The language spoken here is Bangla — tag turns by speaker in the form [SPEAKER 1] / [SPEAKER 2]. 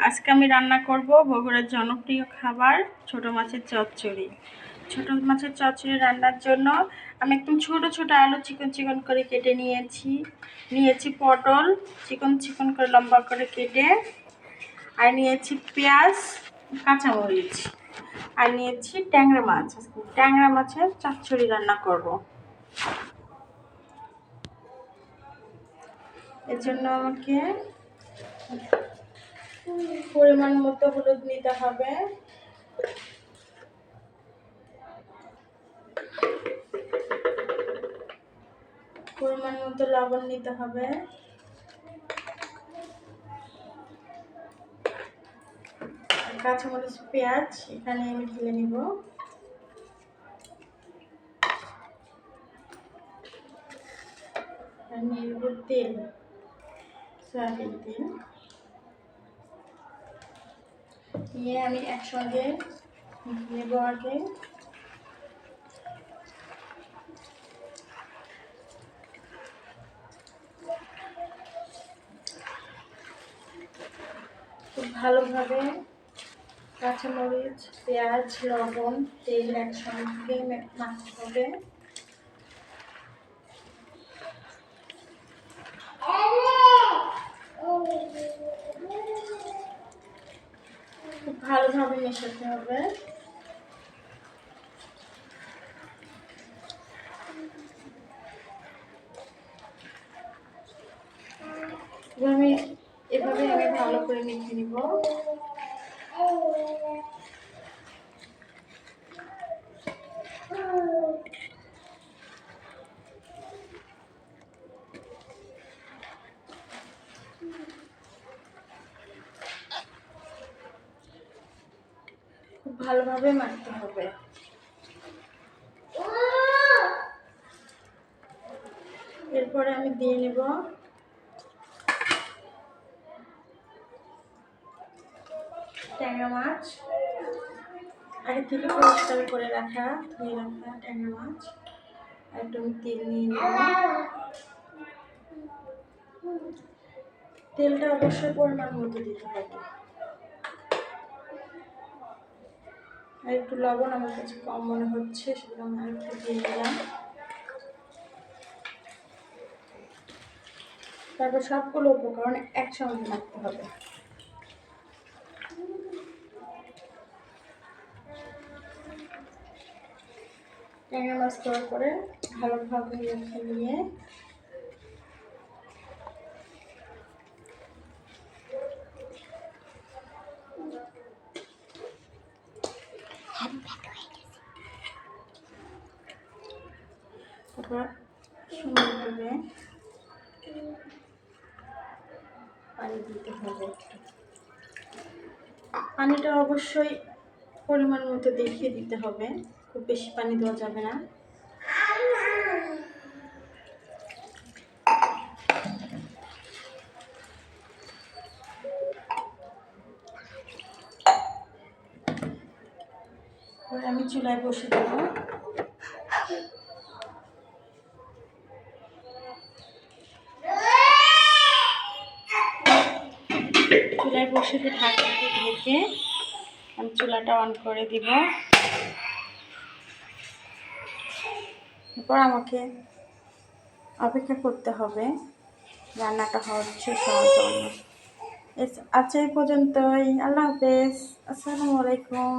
[SPEAKER 1] আজকে আমি রান্না করব বগুড়ার জনপ্রিয় খাবার ছোট মাছের চচ্চড়ি। ছোট মাছের চচ্চড়ি রান্নার জন্য আমি একদম ছোট ছোট আলু চিকন চিকন করে কেটে নিয়েছি পটল চিকন চিকন করে লম্বা করে কেটে, আর নিয়েছি পেঁয়াজ, কাঁচামরিচ, আর নিয়েছি ট্যাংরা মাছ। ট্যাংরা মাছের চচ্চড়ি রান্না করব। এর জন্য আমাকে পরিমাণ মতো হলুদ নিতে হবে, পরিমাণ মতো লবণ নিতে হবে, কাঁচামরিচ পেঁয়াজ এখানে আমি ঢেলে নিব, আর নিব তেল, সয়াবিন তেল নিয়ে আমি একসঙ্গে নেব। আগে খুব ভালোভাবে কাঁচামরিচ পেঁয়াজ লবণ তেল একসঙ্গে মাখতে হবে। খুব ভালোভাবে মেশাতে হবে। এভাবে আমি ভালো করে মেখে নিব। খুব ভালোভাবে মাখতে হবে। এরপরে আমি দিয়ে নেব ট্যাংরা মাছ, আগে থেকে পরিষ্কার করে ধুয়ে রাখা ট্যাংরা মাছ। একটু তেল নিয়ে নেব। তেলটা অবশ্যই পরিমাণ মতো দিতে হবে। আর একটু লবণ আমার কাছে কম মনে হচ্ছে, সেটা আমি আরেকটু দিয়ে দিলাম। তারপর সবগুলো উপকরণ একসঙ্গে রাখতে হবে। ট্যাংরা মাছ দেওয়ার পরে ভালোভাবে রেখে নিয়ে তারপর সুন্দরভাবে পানি দিতে হবে। পানিটা অবশ্যই পরিমাণ মতো দেখিয়ে দিতে হবে, খুব বেশি পানি দেওয়া যাবে না। আমি চুলায় বসে দেবো। চুলায় বসে ঢাকনাটি ঢেকে আমি চুলাটা অন করে দিব। এরপর আমাকে অপেক্ষা করতে হবে রান্নাটা হচ্ছে হওয়ার জন্য। আচ্ছা, এই পর্যন্তই। আল্লাহ হাফেজ। আসসালামু আলাইকুম।